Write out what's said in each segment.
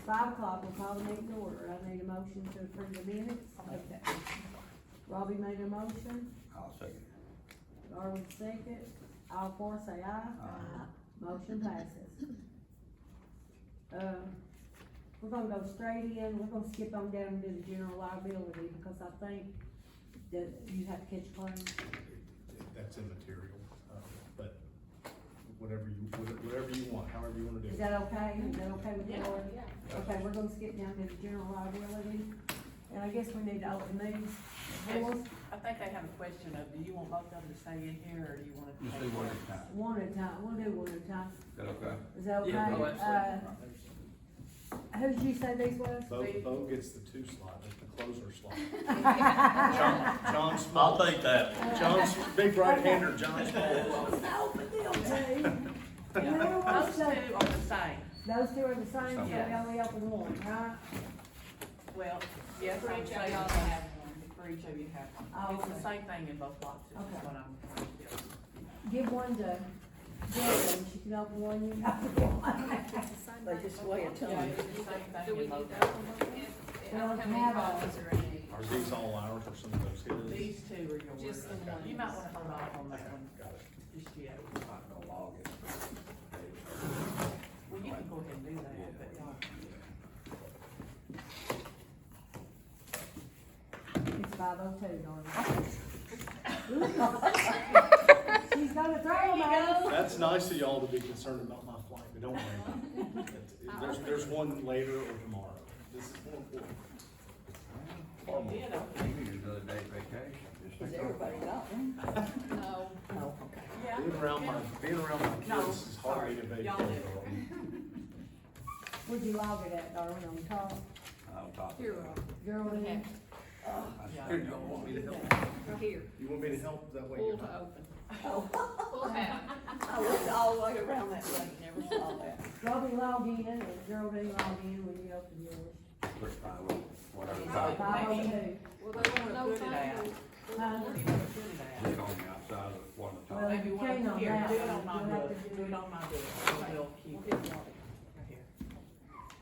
5 o'clock, we'll call the meeting to order. I need a motion to approve the minutes. Okay. Robbie made a motion, I'll second. Darwin second, all four say aye. Aye. Motion passes. We're gonna go straight in, we're gonna skip on down and do the general liability, because I think that you have to catch claims. That's immaterial, but whatever you want, however you wanna do Is it. that okay? Is that okay with the board? Yeah. Okay, we're gonna skip down to the general liability, and I guess we need to open these. Boys, I think they have a question of, do you want both of them to stay in here, or do you want to? Just do one at a time. one at a time, we'll do one at a time. Is that okay? Is that okay? Yeah, go ahead. Who did you say these was? Bo gets the 2 slot, that's the closer slot. John John Small. I'll take that. John's big right-hander, John Small. Open them two. Those two are the same. Those two are the same, so we Yeah. only open one, right? Well, yes, For I'm each of saying, y'all to have one. for each of you to have Oh, one. It's the okay. same thing in both boxes, Okay. is what I'm trying to do. Give one to Jordan, she can open one, you can open one. They just weigh a ton. Yeah, it's the same Do we thing in need both to boxes. open them? Well, How many have a- copies are in each? Are these all ours or some of those his? These two are yours. Just the ones. You might wanna hold off on that one, Got it. just yet. I'm not gonna log it. Well, you can go ahead and do that, but, It's 5:02, darling. She's gonna throw them out. That's nice of y'all to be concerned about my flight, but don't worry. There's one later or tomorrow. This is more important. Far more. you know. You can use another day's vacation. Just Is think everybody got one? No. Oh, okay. Yeah. Being around my No, kids is hard to sorry, debate. y'all do. Where'd you log it at, darling, on top? I'll talk. Here, Geraldine? Okay. I sure you don't want me to help. right here, You want me to help that way? full you're to not- open. Oh, Full tab. I looked all the way around that way, never saw that. Robbie log in, and Geraldine log in when you open yours. Put 5 whatever. Yeah. 5:02. Well, they wanna No, put it thank out. you. Huh? Where do you wanna put it at? Just on the outside of one at a Well, time. Maybe you one, can't on here, that do it one. on my You'll have book, to do it on my book, and we'll keep it right here.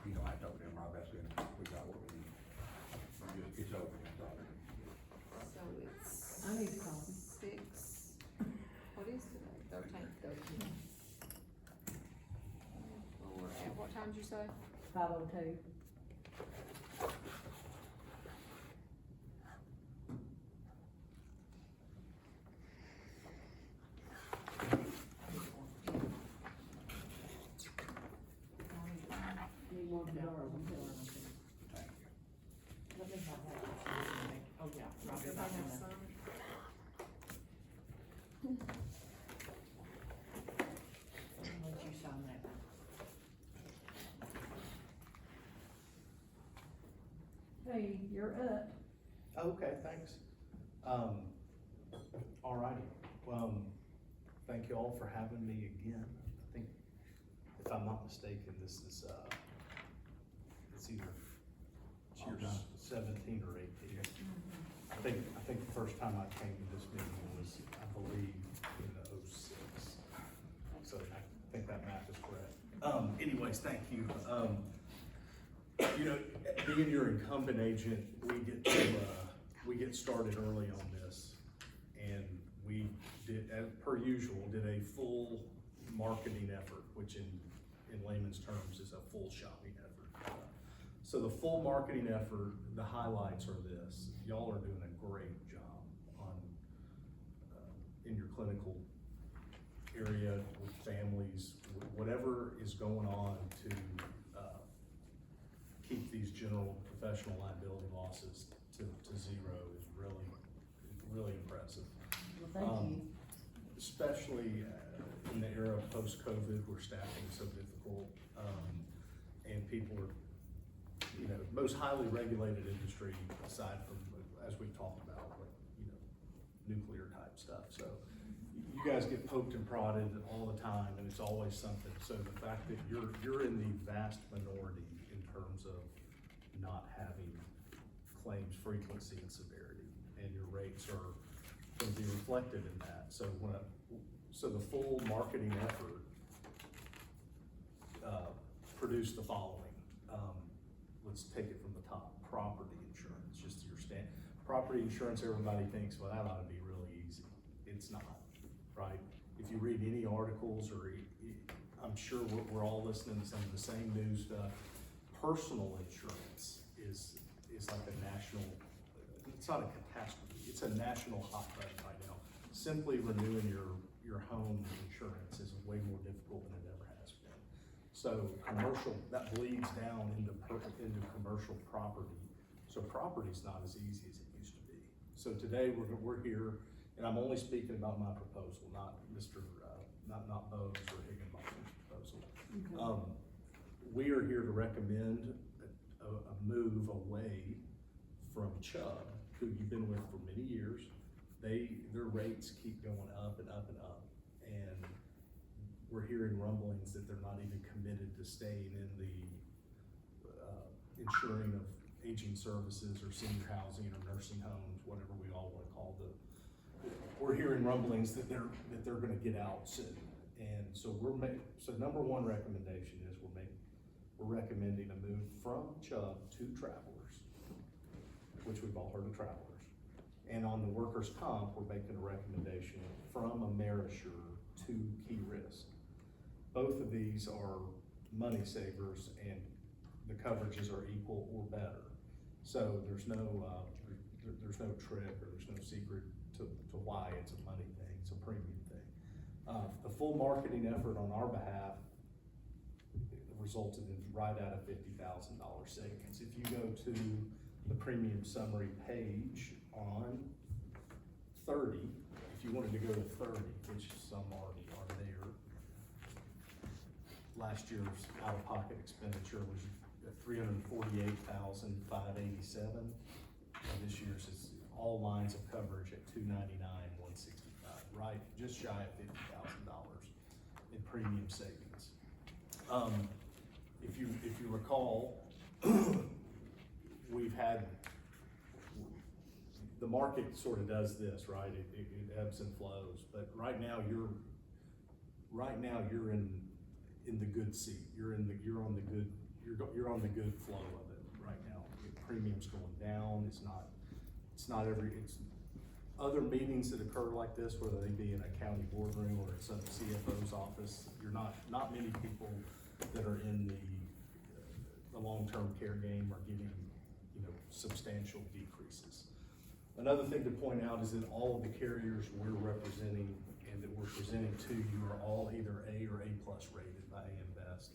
You don't have to open them, Rob, that's good. We got what we need. It's open, it's open. So it's. I need a copy. 6, what is today, 13th. Well, we're at, what time did you say? 5:02. Need one for Darwin, too. Thank you. Let me have that. Oh, yeah, right, Everybody right have there. some? Let you sign that. Hey, you're up. Okay, thanks. All righty. Thank you all for having me again. I think, if I'm not mistaken, this is, it's either, cheers, 17 or 18. I think the first time I came to this meeting was, I believe, in the 06. So I think that math is correct. Anyways, thank you. You know, being your incumbent agent, we get started early on this. And we did, as per usual, did a full marketing effort, which in layman's terms is a full shopping effort. So the full marketing effort, the highlights are this: y'all are doing a great job on, in your clinical area with families, whatever is going on to, keep these general professional liability losses to zero is really impressive. Well, thank you. Especially in the era of post-COVID where staffing is so difficult, and people are, you know, most highly regulated industry aside from, as we've talked about, like, you know, nuclear type stuff. So you guys get poked and prodded all the time, and it's always something. So the fact that you're in the vast minority in terms of not having claims frequency and severity, and your rates are going to be reflected in that. So so the full marketing effort produced the following. let's take it from the top, property insurance, just your property insurance, everybody thinks, well, that ought to be really easy. It's not, right? If you read any articles or I'm sure we're all listening to some of the same news stuff. Personal insurance is like a national, it's not a catastrophe, it's a national hot button right now. Simply renewing your home insurance is way more difficult than it ever has been. So commercial, that bleeds down into commercial property. So property's not as easy as it used to be. So today we're here, and I'm only speaking about my proposal, not Mr. not Bo's or Higginbotham's proposal. Okay. We are here to recommend a move away from Chubb, who you've been with for many years. Their rates keep going up and up and up, and we're hearing rumblings that they're not even committed to staying in the insuring of aging services or senior housing or nursing homes, whatever we all want to call we're hearing rumblings that they're going to get out soon. And so so number one recommendation is we're recommending a move from Chubb to Travelers, which we've all heard of Travelers. And on the workers' comp, we're making a recommendation from Amerisure to Key Risk. Both of these are money savers, and the coverages are equal or better. So there's no trick or there's no secret to why it's a money thing, it's a premium thing. The full marketing effort on our behalf resulted in right at a $50,000 savings. If you go to the premium summary page on 30, if you wanted to go to 30, which some already are there, last year's out-of-pocket expenditure was $348,587, and this year's is all lines of coverage at $299,165, right, just shy of $50,000 in premium savings. If you recall, we've had, the market sort of does this, right? It ebbs and flows, but right now you're in the good seat. You're on the good flow of it right now. The premium's going down. It's other meetings that occur like this, whether they be in a county boardroom or at some CFO's office, you're not many people that are in the long-term care game are getting, substantial decreases. Another thing to point out is that all of the carriers we're representing and that we're presenting to you are all either A or A+ rated by AM Best.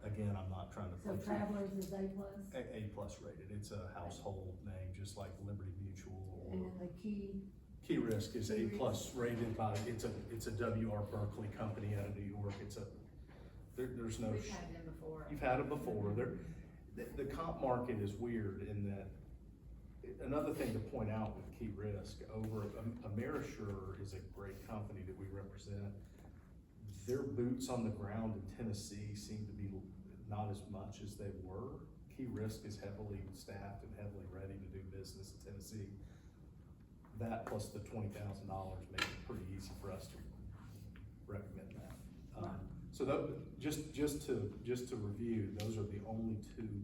Again, I'm not trying to. So Travelers is A+? A+ rated. It's a household name, just like Liberty Mutual or. And then the Key Risk is A+ rated by, it's a W.R. Berkeley company out of New York. There's no. We've had them before. You've had it before. The comp market is weird in that, another thing to point out with Key Risk, Amerisure is a great company that we represent. Their boots on the ground in Tennessee seem to be not as much as they were. Key Risk is heavily staffed and heavily ready to do business in Tennessee. That plus the $20,000 makes it pretty easy for us to recommend that. So just to review, those are the only two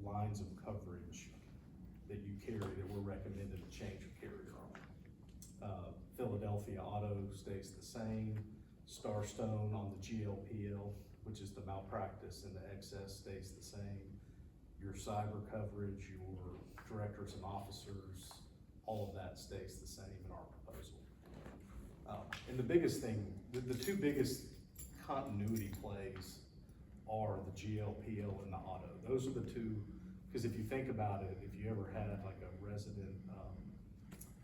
lines of coverage that you carry that we're recommending a change of carrier on. Philadelphia Auto stays the same. Starstone on the GLPL, which is the malpractice and the excess, stays the same. Your cyber coverage, your directors and officers, all of that stays the same in our proposal. And the biggest thing, the two biggest continuity plays are the GLPL and the auto. Those are the two, because if you think about it, if you ever had like a resident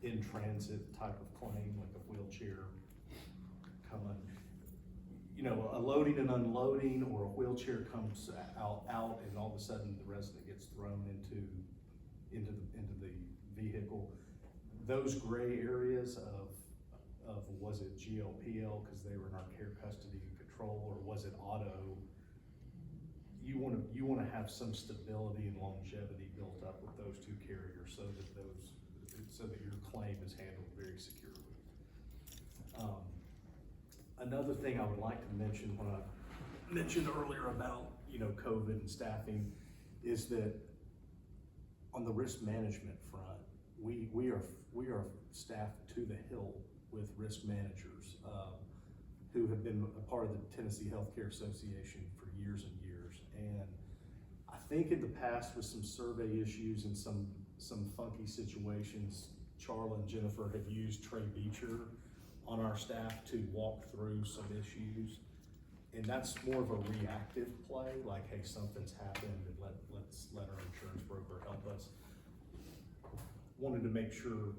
in transit type of claim, like a wheelchair coming, a loading and unloading, or a wheelchair comes out, and all of a sudden the resident gets thrown into the vehicle. Those gray areas of was it GLPL because they were in our care, custody, and control, or was it auto? You want to have some stability and longevity built up with those two carriers, so that your claim is handled very securely. Another thing I would like to mention, when I mentioned earlier about COVID and staffing, is that on the risk management front, we are staffed to the hill with risk managers, who have been a part of the Tennessee Healthcare Association for years and years. And I think in the past with some survey issues and some funky situations, Charla and Jennifer have used Trey Beecher on our staff to walk through some issues. And that's more of a reactive play, like, hey, something's happened, and let's let our insurance broker help us. Wanted to make sure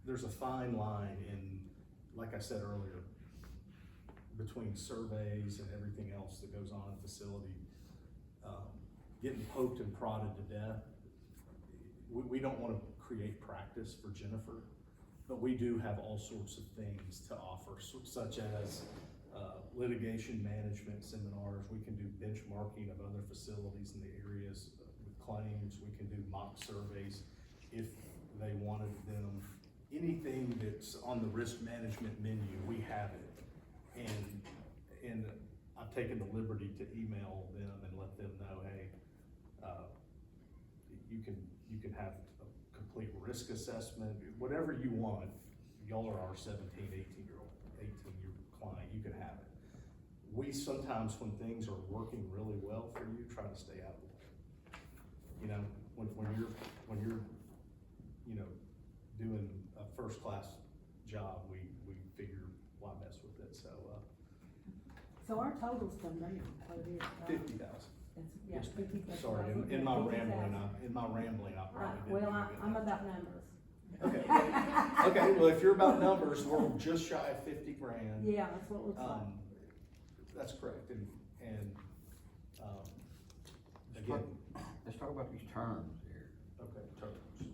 there's a fine line in, like I said earlier, between surveys and everything else that goes on in the facility. Getting poked and prodded to death, we don't wanna create practice for Jennifer, but we do have all sorts of things to offer, such as litigation management seminars. We can do benchmarking of other facilities in the areas with claims. We can do mock surveys if they wanted them. Anything that's on the risk management menu, we have it. And I've taken the liberty to email them and let them know, hey, you can have a complete risk assessment, whatever you want. Y'all are our 18-year client, you can have it. We sometimes, when things are working really well for you, try to stay out of the way. You know, when you're, you know, doing a first-class job, we figure why mess with it, so, So our totals come down, what it is, right? 50,000. Yeah, 50,000. Sorry, in my rambling, I Right, probably didn't. well, even get I'm that. about numbers. Okay, okay, well, if you're about numbers, we're just shy of 50 grand. Yeah, that's what it looks like. That's correct, and, again, Let's talk about these terms here. okay, terms. They,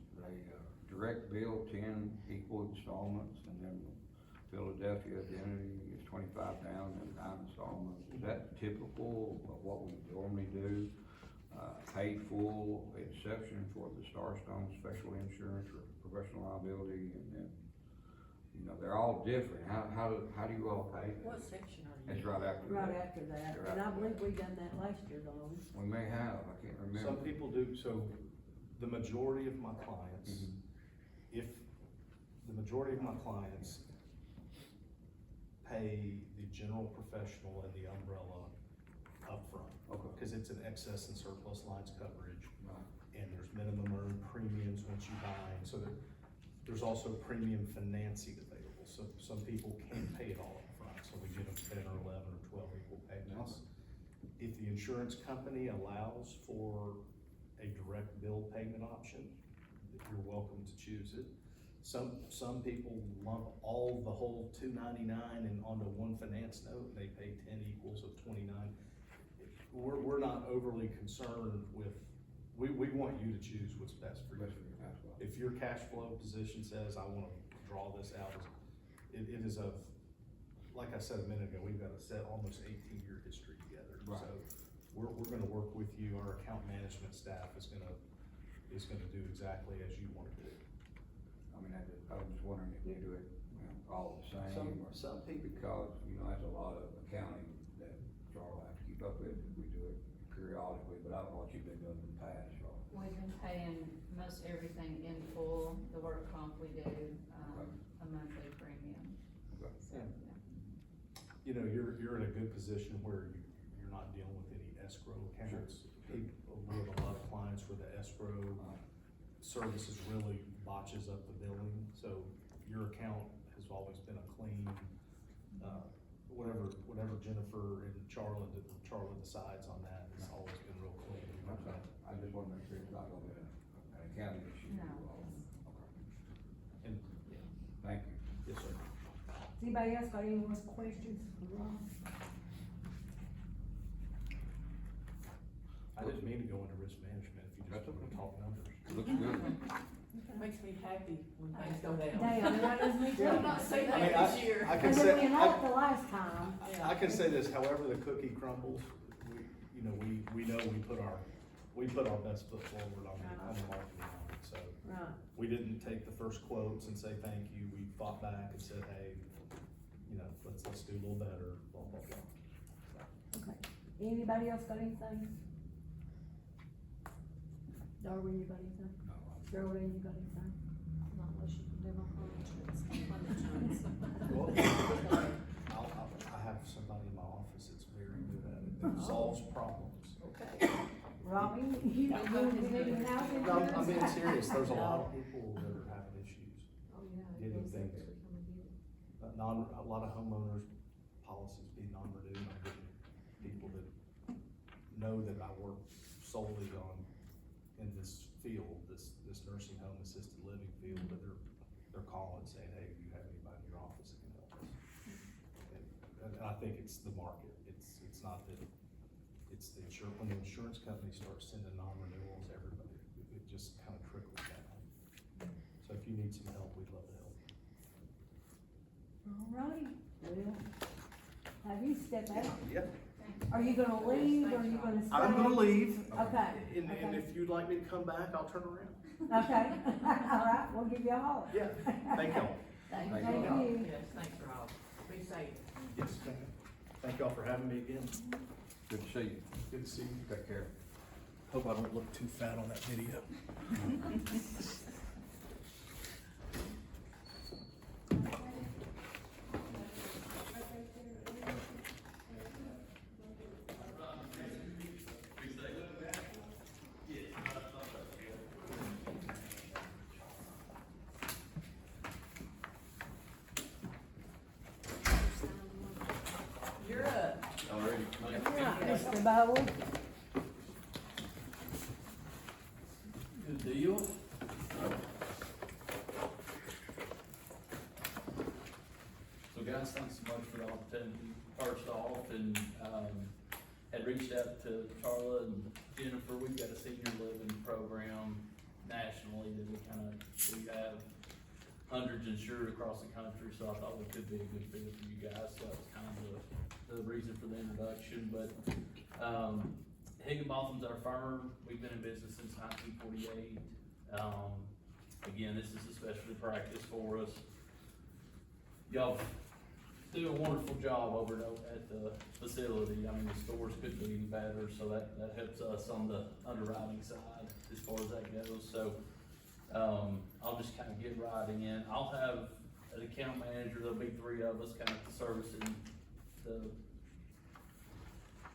direct bill, 10 equal installments, and then Philadelphia identity is 25 down and 9 installments. Is that typical of what we normally do? Paid full exception for the Starstone special insurance or professional liability, and then, you know, they're all different. How do you all pay that? What section are you? It's right after Right that. after that, Right and I after believe that. we done that last year, though. We may have, I can't remember. Some people do, so the majority of my clients, Mhm. if the majority of my clients pay the general professional and the umbrella upfront. Okay. Cause it's an excess and surplus lines coverage, Right. and there's minimum earned premiums once you bind, so there's also premium financing available, so some people can't pay it all upfront, so we give them 10 or 11 or 12 equal payments. If the insurance company allows for a direct bill payment option, you're welcome to choose it. Some people lump the whole $299 and onto one finance note, and they pay 10 equals of 29. We're not overly concerned with, we want you to choose what's best for you. If your cash flow position says, I wanna draw this out, it is like I said a minute ago, we've got a set almost 18-year history together. Right. So we're gonna work with you, our account management staff is gonna do exactly as you want to do. I mean, I was just wondering if you do it, you know, all the same, or Some people, because, you know, that's a lot of accounting that Charlotte has to keep up with. We do it periodically, but I don't know what you've been doing in the past, Charlotte. We've been paying most everything in full, the work comp we do, a monthly premium, Okay. so, yeah. you know, you're in a good position where you're not dealing with any escrow accounts. We have a lot of clients where the escrow services really botches up the billing, so your account has always been a clean, whatever Jennifer and Charla decides on that, it's always been real clean. Okay. I just wanna make sure it's not gonna be an accounting issue. No. Okay. And, yeah, Thank you. yes, sir. Has anybody else got any more questions for Ron? I didn't mean to go into risk management if you just That's want to okay. talk numbers. Looks good. Makes me happy when things go down. Damn, that does me too. I'm not saying I mean, that this year. I can Cause say, if you know it the last time, I can say this, however the cookie crumbles, we know we put our best foot forward on the marketing on it, so. right, We didn't take the first quotes and say thank you, we fought back and said, hey, you know, let's do a little better, blah, blah, blah. okay. Anybody else got anything? Darwin, you got anything? No, Geraldine, you got anything? Not unless you can do my car insurance, fund insurance. Well, I have somebody in my office that's very good at it, that solves problems. Okay. Robbie, you need a house No, I'm insurance? being serious, there's a lot of people that are having issues. Oh, yeah. Getting those that things. really come and get it. A lot of homeowners policies being non-renewed, I'm getting people that know that I work solely in this field, this nursing home assisted living field, that they're calling saying, hey, do you have anybody in your office that can help us? And I think it's the market, it's not that, it's the when the insurance company starts sending non-renewals, everybody, it just kind of trickles down. So if you need some help, we'd love to help. All right, well, have you stepped out? Yep. Are you gonna leave, or are you gonna stay? I'm gonna leave. Okay, And okay. if you'd like me to come back, I'll turn around. Okay, all right, we'll give you a holler. Yeah, thank y'all. Thank Thank you. Yes, thanks, Rob. Be safe. Yes, thank y'all for having me again. good to see you. Good to see you. Take care. Hope I don't look too fat on that video. You're up. Already. Yeah, Mr. Bowe. Good deal. So guys, thanks so much for the opportunity, first off, and, had reached out to Charla and Jennifer. We've got a senior living program nationally that we do have hundreds insured across the country, so I thought it could be a good fit for you guys, so that was kind of the reason for the introduction, but, Higginbotham's our firm. We've been in business since 1948. Again, this is a specialty practice for us. Y'all do a wonderful job over at the facility. I mean, the stores couldn't be any better, so that helps us on the underwriting side as far as that goes. So, I'll just kind of get right in. I'll have an account manager. There'll be three of us kind of servicing the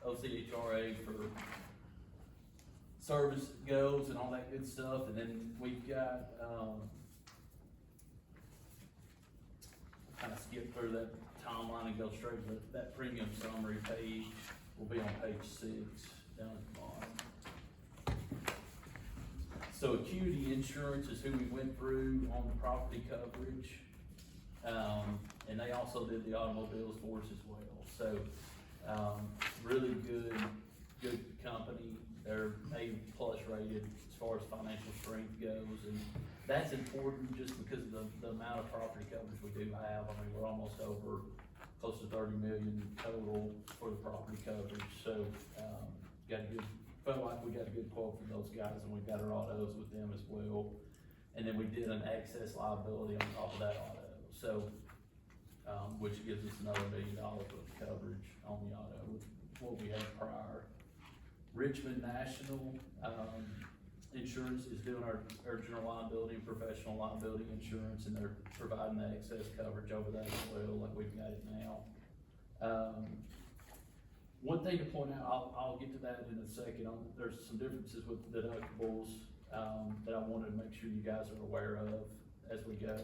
OCHRA for service goes and all that good stuff, and then we've got, kind of skip through that timeline and go straight to that premium summary page. Will be on page 6 down at the bottom. So Acuity Insurance is who we went through on the property coverage, and they also did the automobiles for us as well. So, really good company. They're A+ rated as far as financial strength goes, and that's important just because of the amount of property coverage we do have. I mean, we're almost over close to 30 million total for the property coverage, so, felt like we got a good quote from those guys, and we've got our autos with them as well. And then we did an excess liability on top of that auto, so, which gives us another $1 million worth of coverage on the auto with what we had prior. Richmond National, Insurance is doing our general liability and professional liability insurance, and they're providing the excess coverage over that as well, like we've got it now. One thing to point out, I'll get to that in a second, there's some differences with deductibles, that I wanted to make sure you guys are aware of as we go.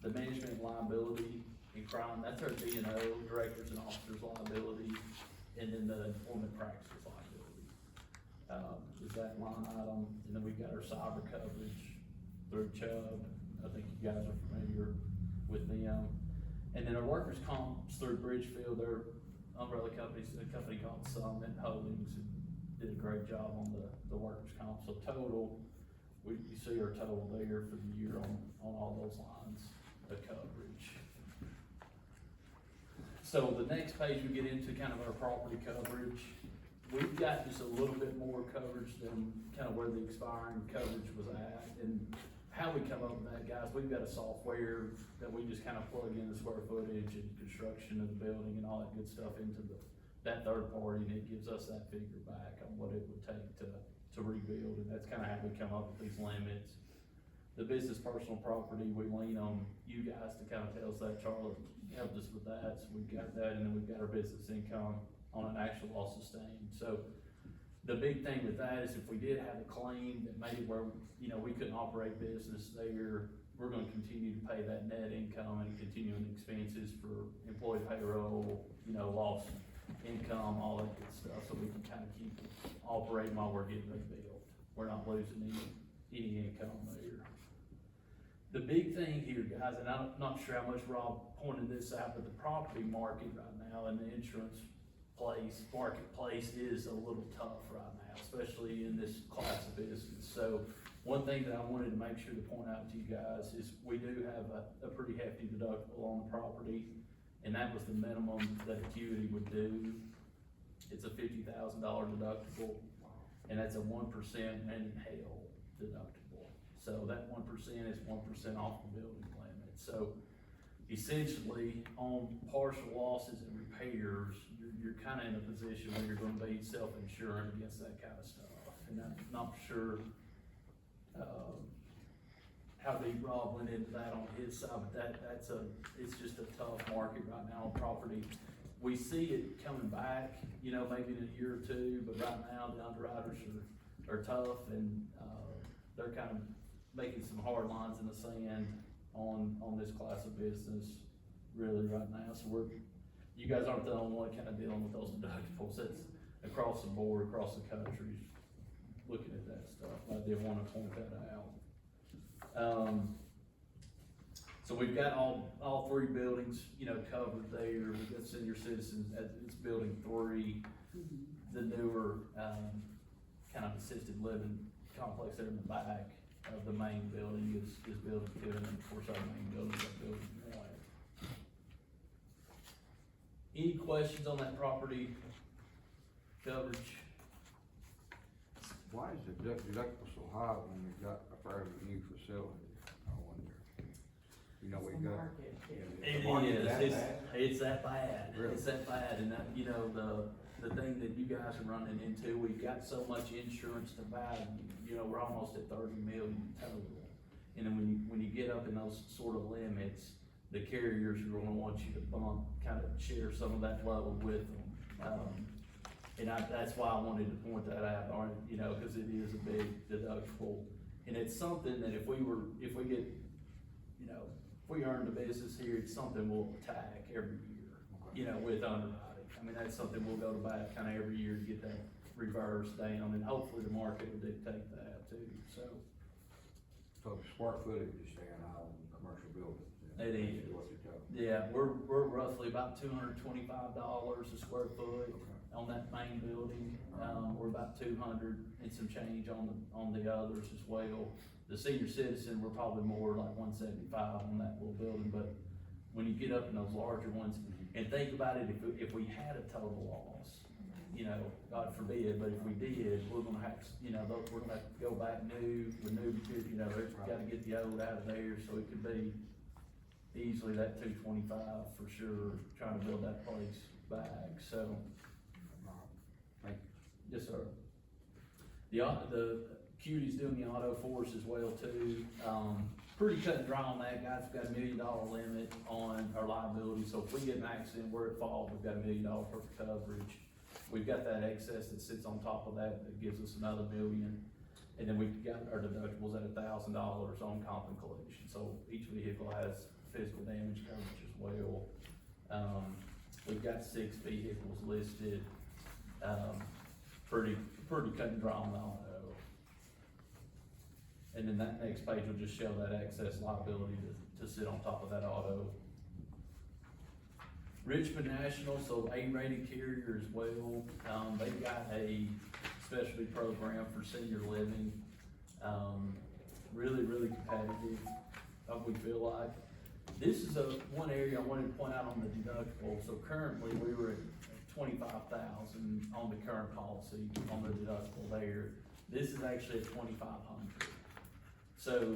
The management liability and crime, that's our D&O, directors and officers liability, and then the employment practices liability. Is that line item, and then we've got our cyber coverage through Chubb. I think you guys are familiar with them. And then our workers' comps through Bridgefield, their umbrella companies, a company called Summit Holdings, did a great job on the workers' comp. So total, you see our total there for the year on all those lines of coverage. So the next page, we get into kind of our property coverage. We've got just a little bit more coverage than kind of where the expiring coverage was at. And how we come up with that, guys, we've got a software that we just kind of plug in the square footage and construction of the building and all that good stuff into that third party, and it gives us that figure back on what it would take to to rebuild, and that's kinda how we come up with these limits. The business personal property, we lean on you guys to kinda tell us that. Charlotte helped us with that, so we've got that, and then we've got our business income on an actual loss sustained. So the big thing with that is if we did have a claim that maybe where, you know, we couldn't operate business there, we're gonna continue to pay that net income and continuing expenses for employee payroll, you know, lost income, all that good stuff, so we can kinda keep operating while we're getting rebuilt. We're not losing any income there. The big thing here, guys, and I'm not sure how much Rob pointed this out, but the property market right now and the insurance marketplace is a little tough right now, especially in this class of business. So one thing that I wanted to make sure to point out to you guys is we do have a pretty hefty deductible on the property, and that was the minimum that Acuity would do. It's a $50,000 deductible, and that's a 1% and hail deductible. So that 1% is 1% off the building limit. So essentially, on partial losses and repairs, you're kinda in a position where you're gonna be self-insuring against that kind of stuff. And I'm not sure, how deep Rob went into that on his side, but it's just a tough market right now on property. We see it coming back, you know, maybe in a year or two, but right now the underwriters are tough, and, they're kind of making some hard lines in the sand on this class of business really right now. So you guys aren't the only one kind of dealing with those deductibles. It's across the board, across the country, looking at that stuff. I did want to point that out. So we've got all three buildings, you know, covered there. We've got senior citizens, it's building 3. The newer, kind of assisted living complex there in the back of the main building is building 2, and then of course our main building is building 1. Any questions on that property coverage? Why is the deductible so high when we've got a fairly new facility? I wonder. You know, we've got. It it's that bad, Really? It's that bad, and that, you know, the thing that you guys are running into, we've got so much insurance to buy, you know, we're almost at 30 million total. And then when you get up in those sort of limits, the carriers are gonna want you to kind of share some of that level with them. And that's why I wanted to point that out, you know, cause it is a big deductible. And it's something that if we get, you know, if we earn the business here, it's something we'll attack every year, you know, with underwriting. I mean, that's something we'll go to bat kind of every year to get that reversed down, and hopefully the market will dictate that too, so. So the square footage is staying out in commercial buildings. It is. Yeah, we're roughly about $225 a square foot on that main building. We're about 200 and some change on the others as well. The senior citizen, we're probably more like 175 on that little building, but when you get up in those larger ones, and think about it, if we had a total loss, you know, God forbid, but if we did, we're gonna have to, you know, we're gonna have to go back new, you know, we've gotta get the old out of there, so it could be easily that 225 for sure, trying to build that place back, so. Thank you. Yes, sir. The Cutie's doing the auto force as well too. Pretty cut and dry on that, guys. We've got $1 million limit on our liability, so if we get an accident where it falls, we've got $1 million worth of coverage. We've got that excess that sits on top of that gives us another $1 million. And then we've got our deductibles at $1,000 on comp and collision. So each vehicle has physical damage coverage as well. We've got 6 vehicles listed. Pretty cut and dry on the auto. And then that next page will just show that excess liability to sit on top of that auto. Richmond National, so A-rated carrier as well. They've got a specialty program for senior living. Really competitive, we feel like. This is one area I wanted to point out on the deductible. So currently we were at 25,000 on the current policy on the deductible there. This is actually at 2,500. So,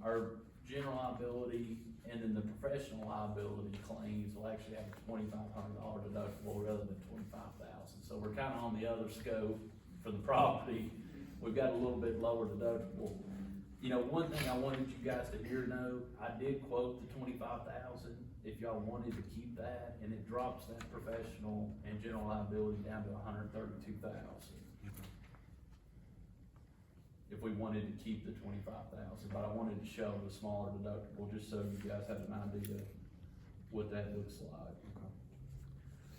our general liability and then the professional liability claims will actually have a $2,500 deductible rather than 25,000. So we're kind of on the other scope for the property we've got a little bit lower deductible. You know, one thing I wanted you guys to hear, know, I did quote the 25,000, if y'all wanted to keep that, and it drops that professional and general liability down to 132,000. If we wanted to keep the 25,000, but I wanted to show the smaller deductible, just so you guys have an idea what that looks like.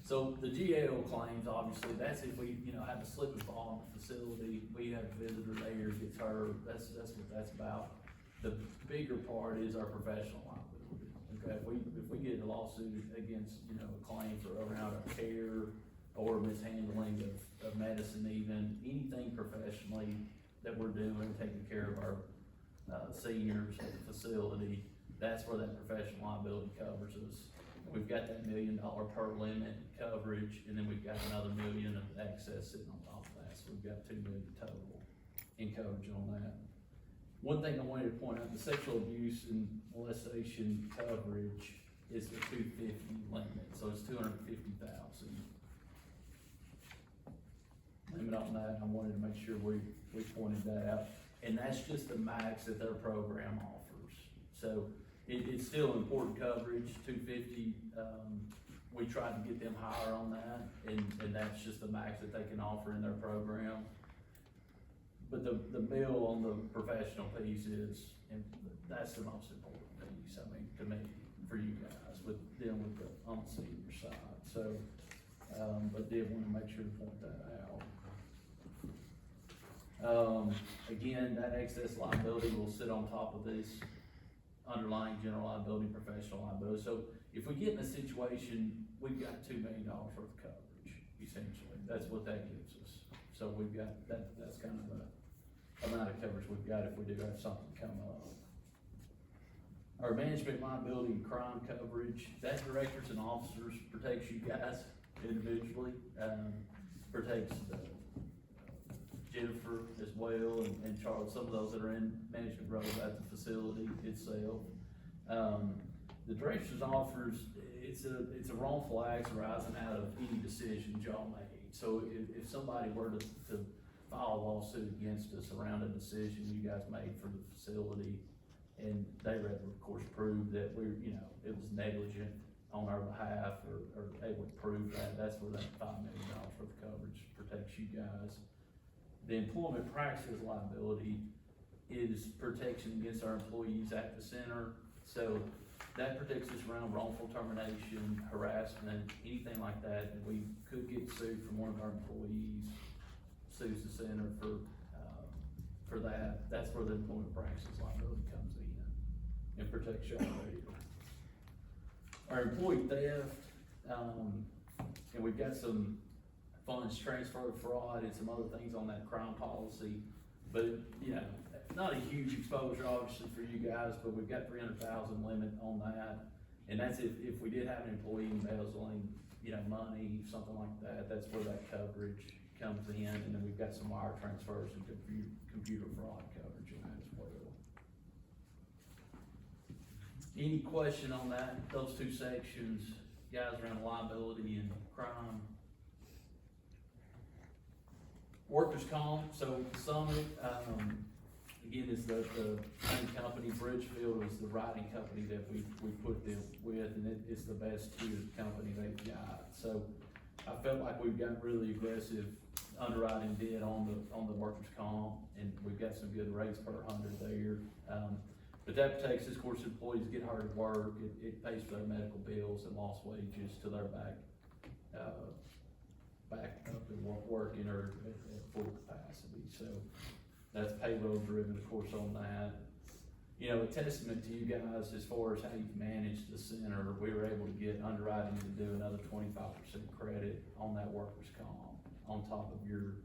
So the GAO claims, obviously, that's if we, you know, have a slip and fall in the facility, we have a visitor there, gets hurt, that's what that's about. The bigger part is our professional liability, okay? If we get a lawsuit against, you know, a claim for around our care or mishandling of medicine even, anything professionally that we're doing, taking care of our, seniors at the facility, that's where that professional liability covers us. We've got that $1 million per limit coverage, and then we've got another $1 million of excess sitting on top of that, so we've got $2 million total in coverage on that. One thing I wanted to point out, the sexual abuse and molestation coverage is the 250 limit, so it's 250,000. Limit on that, I wanted to make sure we pointed that out, and that's just the max that their program offers. So it's still important coverage, 250, we tried to get them higher on that, and that's just the max that they can offer in their program. But the bill on the professional piece is, and that's the most important piece, I mean, to me, for you guys, with dealing with the on the senior side, so, but did wanna make sure to point that out. Again, that excess liability will sit on top of this underlying general liability, professional liability. So if we get in a situation, we've got $2 million worth of coverage, essentially. That's what that gives us. So we've got, that's kind of the amount of coverage we've got if we do have something come up. Our management liability and crime coverage, that directors and officers protects you guys individually, protects Jennifer as well, and Charles, some of those that are in management roles at the facility itself. The directors offers, it's a wrongful act arising out of any decision y'all made. So if somebody were to file a lawsuit against us around a decision you guys made for the facility, and they would of course prove that it was negligent on our behalf, or able to prove that, that's where that $5 million worth of coverage protects you guys. The employment practices liability is protection against our employees at the center. So that protects us around wrongful termination, harassment, anything like that. And we could get sued from one of our employees, sues the center for that. That's where the employment practices liability comes in and protects y'all there. Our employee theft, and we've got some funds transfer fraud and some other things on that crime policy, but not a huge exposure obviously for you guys, but we've got 300,000 limit on that, and that's if we did have an employee embezzling money, something like that, that's where that coverage comes in, and then we've got some wire transfers and computer fraud coverage in that as well. Any question on that, those two sections, guys, around liability and crime? Workers' comp, so Summit, again, is the same company. Bridgefield is the writing company that we put them with, and it's the best tiered company they've got. So I felt like we've got really aggressive underwriting bid on the workers' comp, and we've got some good rates per 100 there. But that protects us, of course, employees get hard at work, it pays for their medical bills and lost wages till they're back up and working or at full capacity. So that's payroll driven, of course, on that. A testament to you guys as far as how you've managed the center. We were able to get underwriting to do another 25% credit on that workers' comp on top of your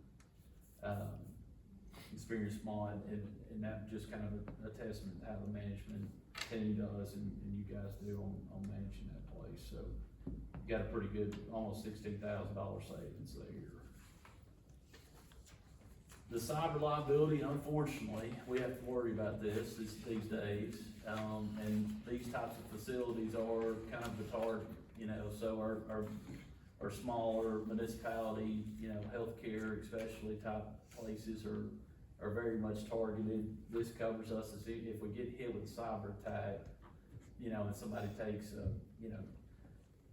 experience mod, and that just kind of a testament to how the management team does and you guys do on managing that place. So got a pretty good, almost $16,000 savings there. The cyber liability, unfortunately, we have to worry about this these days, and these types of facilities are kind of the target, so our smaller municipality, healthcare especially type places are are very much targeted. This covers us as if we get hit with a cyber attack, you know, and somebody takes, you know,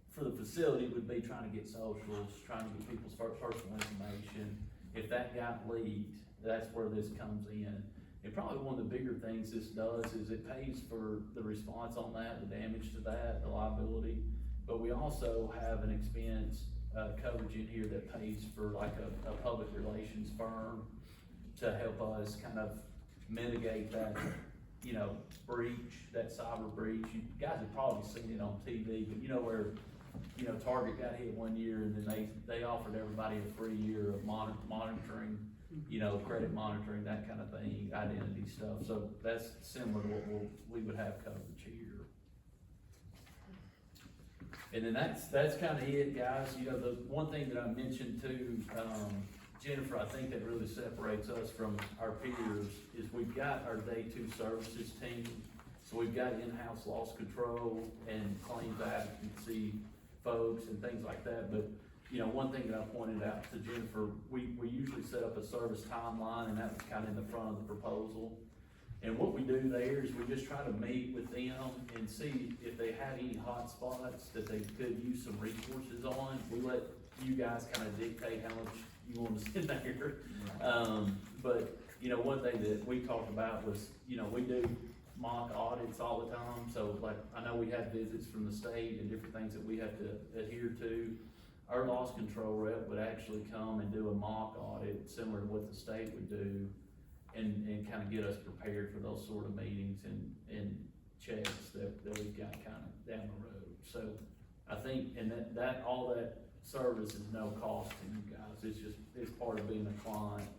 for the facility would be trying to get socials, trying to get people's personal information. If that got leaked, that's where this comes in. And probably one of the bigger things this does is it pays for the response on that, the damage to that, the liability. But we also have an expense, coverage in here that pays for like a public relations firm to help us kind of mitigate that, you know, breach, that cyber breach. You guys have probably seen it on TV, but you know where, you know, Target got hit one year and then they offered everybody a free year of monitoring, you know, credit monitoring, that kind of thing, identity stuff. So that's similar to what we would have coverage here. And then that's kind of it, guys. You know, the one thing that I mentioned too, Jennifer, I think that really separates us from our peers is we've got our day 2 services team. So we've got in-house loss control and claims advocacy folks and things like that. But, you know, one thing that I pointed out to Jennifer, we usually set up a service timeline, and that was kind of in the front of the proposal. And what we do there is we just try to meet with them and see if they have any hot spots that they could use some resources on. We let you guys kind of dictate how much you want to send there. But, you know, one thing that we talked about was, you know, we do mock audits all the time. So like, I know we have visits from the state and different things that we have to adhere to. Our loss control rep would actually come and do a mock audit similar to what the state would do and kind of get us prepared for those sort of meetings and checks that we've got kind of down the road. So I think, and that all that service is no cost to you guys. It's part of being a client.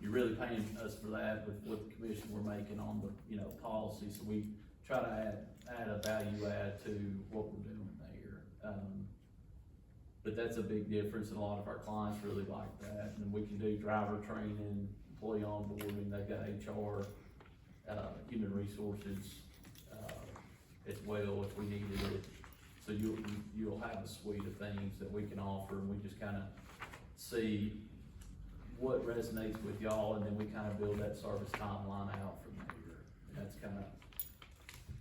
You're really paying us for that with the commission we're making on the, you know, policy. So we try to add a value add to what we're doing there. But that's a big difference, and a lot of our clients really like that. And we can do driver training, employee onboarding. They've got HR, human resources, as well if we needed it. So you'll have a suite of things that we can offer, and we just kind of see what resonates with y'all, and then we kind of build that service timeline out from there. And that's kind of.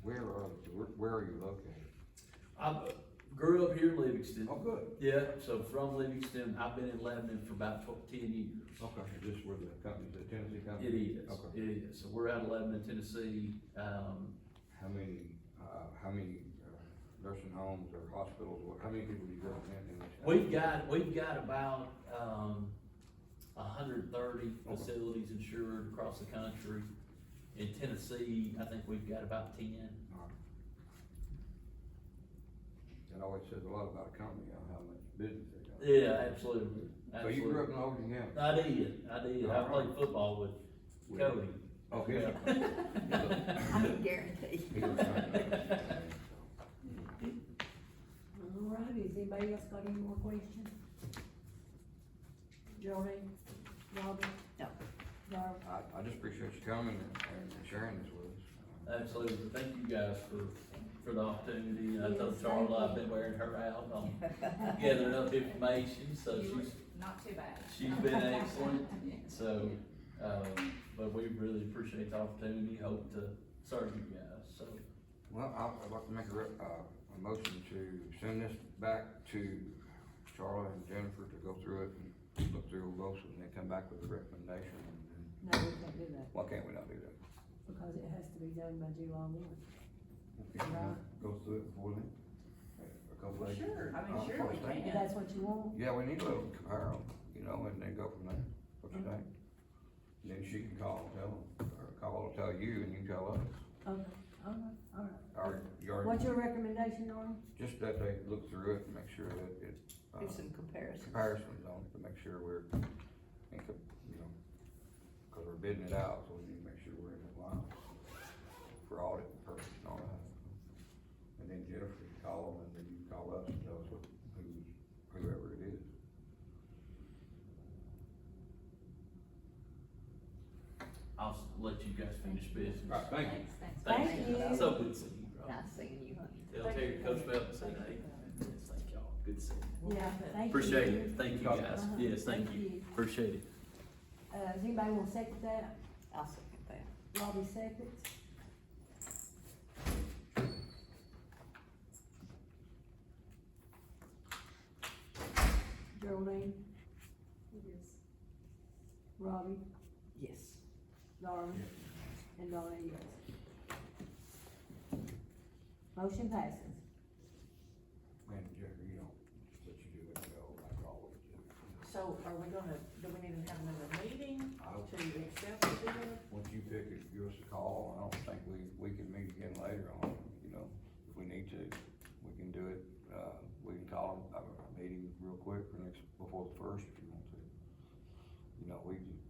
Where are you located? I grew up here in Livingston. Oh, good. Yeah, so from Livingston, I've been in Lebanon for about 10 years. Okay, is this where the company, the Tennessee company? It is, Okay. it is. So we're out of Lebanon, Tennessee. How many nursing homes or hospitals, how many people do you represent in this? We've got about 130 facilities insured across the country. In Tennessee, I think we've got about 10. That always says a lot about a company, how much business they got. Yeah, absolutely. So you grew up in Overton County? I did. I played football with Cody. Oh, yeah. I can guarantee. All right, has anybody else got any more questions? Jody, Robert? No. Barb? I just appreciate you coming and sharing this with us. Absolutely. Thank you guys for the opportunity. And I told Charlotte I've been wearing her out on gathering up information, so Not too bad. she's been excellent. So, but we really appreciate the opportunity, hope to serve you guys, so. Well, I'd like to make a motion to send this back to Charlotte and Jennifer to go through it and look through both, and then come back with a recommendation. No, we can't do that, Why can't we not do that? because it has to be done by July 1. Can we not go through it before then? A couple days? Sure, I mean, sure we If can. that's what you want. Yeah, we need to compare them, you know, and then go from there. What you think? And then she can call and tell them, or call and tell you, and you tell us. Okay, all right. Or you already. What's your recommendation, Norm? Just that they look through it and make sure that it, Do some comparisons. comparisons on it, to make sure we're, you know, cause we're bidding it out, so we need to make sure we're in the line for audit purposes and all that. And then Jennifer can call them, and then you can call us and tell us whoever it is. I'll let you guys finish business. All right, thank you. Thanks. Thank you. So good to see you, bro. Nice seeing you, honey. Tell Terry, Coach Felton, say hey. Yes, thank y'all. Good to see you. Yeah, thank you. Appreciate it. Thank you, guys. Uh-huh. Yes, thank you. Appreciate it. Does anybody wanna second that? I'll second that. Robbie seconds. Geraldine, Yes. Robbie, Yes. Darwin, and Donna, yes. Motion passes. Man, Jeffrey, you don't, let you do it, like always do. So are we gonna, do we need to have another meeting I don't- to accept the bid? Once you pick it, give us a call, I don't think we can meet again later on, you know, if we need to, we can do it, we can call a meeting real quick for next, before the first, if you want to. You know,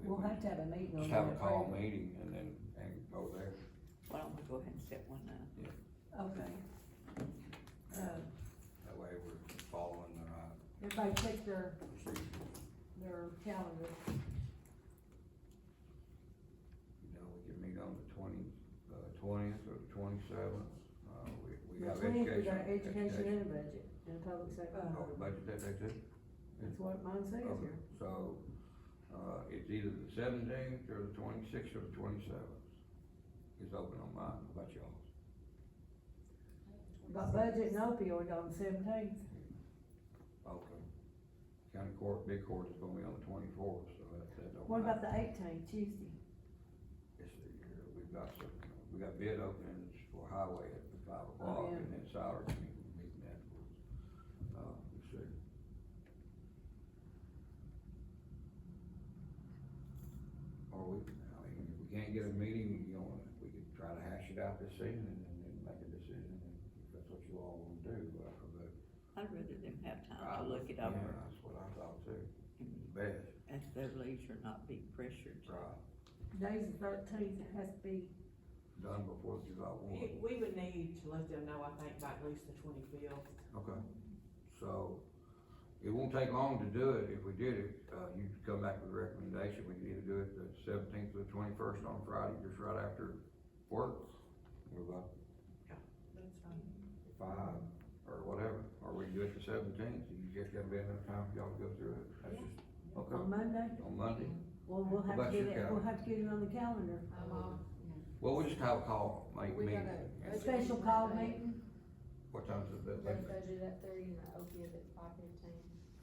We'll have to have a meeting on just have a that. call meeting and then, and go there. Why don't we go ahead and set one now? Okay. That way we're following the, Everybody check their procedure. calendar. You know, we can meet on the 20th or the 27th, we The have 20th, we got education. education and a budget, and public safety. Oh, the budget that day too? That's what mine says Okay, here. so, it's either the 17th or the 26th or the 27th. It's open on mine, how about y'all? Got budget and opioid on the 17th. Okay. County court, big court is gonna be on the 24th, so that don't. What about matter. the 18th, Tuesday? Let's see here, we got bid openings for highway at 5 o'clock, yeah. and then salary meeting afterwards. Let's see. Or we, I mean, if we can't get a meeting, you know, we could try to hash it out this evening and then make a decision, if that's what you all wanna do, but. I'd rather them have time to look it over Yeah, that's what I thought too, best, at their leisure, not be pressured. right, Today's the 13th, it has to be, done before July 1. We would need to let them know, I think, by at least the 25th. Okay, so, it won't take long to do it, if we did it, you could come back with a recommendation, we could either do it the 17th or the 21st on Friday, just right after work. Or about That's fine. 5, or whatever, or we can do it the 17th, you just gotta be enough time for y'all to go through it, that's just, okay, on Monday. on Monday. Well, we'll have What to about get your it, we'll have to get it on the calendar. Well, we'll just have a call, make We meeting. got a A special call meeting, What time's it, We got a budget at 3 and the opiate at 5:15.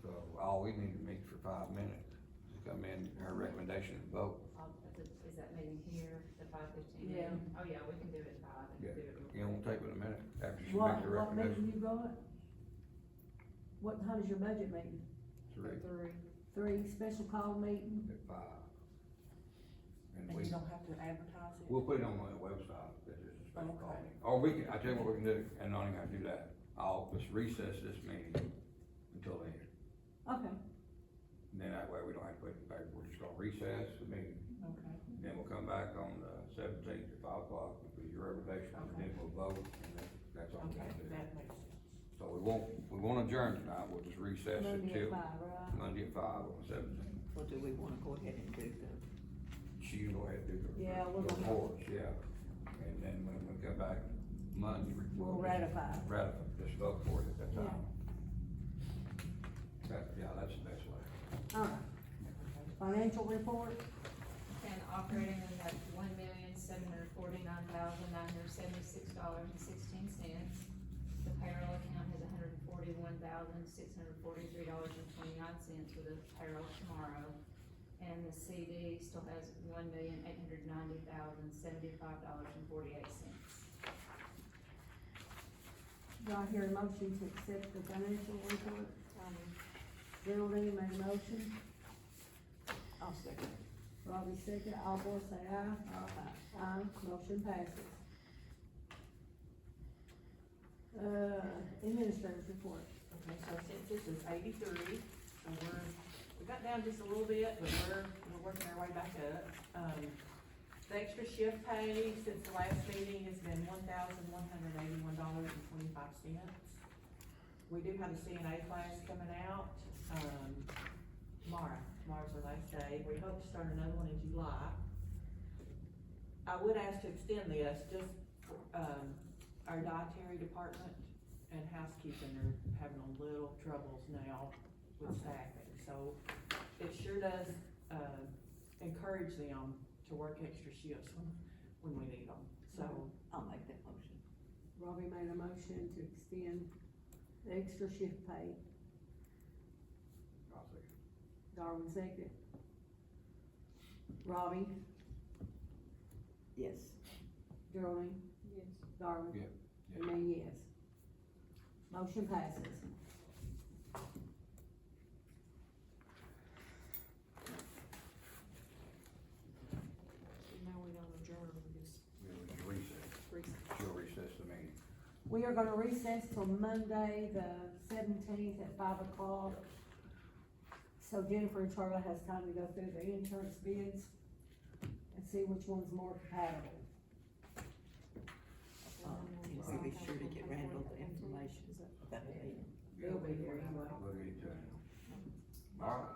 so, all we need to meet for 5 minutes, just come in, our recommendation and vote. Is that meeting here, the 5:15? Yeah. Oh, yeah, we can do it at 5, and do Yeah. it real It won't take but a minute after you what, make the what meeting recommendation. you going? What time is your budget meeting? 3 At 3. 3, special call meeting, at 5. And And we, you don't have to advertise it? we'll put it on the website, that is a special call Okay. meeting. Or we can, I tell you what we can do, and not even gotta do that, I'll just recess this meeting until then. okay, And then that way we don't have to put it in paper, we're just gonna recess the meeting, Okay. then we'll come back on the 17th at 5 o'clock, with your recommendation, and then we'll vote, and that's all we Okay, gotta do. that makes sense. So we won't adjourn tonight, we'll just recess Monday until at 5, right? Monday at 5 on the 17th. Well, do we wanna go ahead and do the, She can go ahead and do the. Yeah, we're the gonna- reports, yeah, and then when we come back Monday. We'll just ratify. Ratify, just vote for it at that time. Yeah, that's the best way. Alright, financial report, And operating, we have $1,749,976.16. The payroll account has $141,643.29 for the payroll tomorrow. And the CD still has $1,890,075.48. do I hear a motion to accept the financial report? Geraldine made a motion, I'll second. Robbie second, all boys say aye. Aye, motion passes. Administrator's report. Okay, so census is 83, so we got down just a little bit, but we're working our way back up. The extra shift pay since the last meeting has been $1,181.25. We do have a CNA class coming out, tomorrow's our last day, we hope to start another one in July. I would ask to extend this, just, our dietary department and housekeeping are having a little troubles now with staffing, so it sure does, encourage them to work extra shifts when we need them, so. I'll make that motion. Robbie made a motion to extend the extra shift pay. I'll say, Darwin second. Robbie, Yes. Geraldine, Yes. Darwin. Yeah, And me, yes. Motion passes. So now we don't adjourn, we just we'll recess, recess. she'll recess the meeting. We are gonna recess till Monday, the 17th at 5 o'clock. So Jennifer and Charlotte has time to go through the insurance bids and see which one's more compatible. And we'll be sure to get Randall the information about the meeting. They'll be here anyway. We'll get it to him. All right,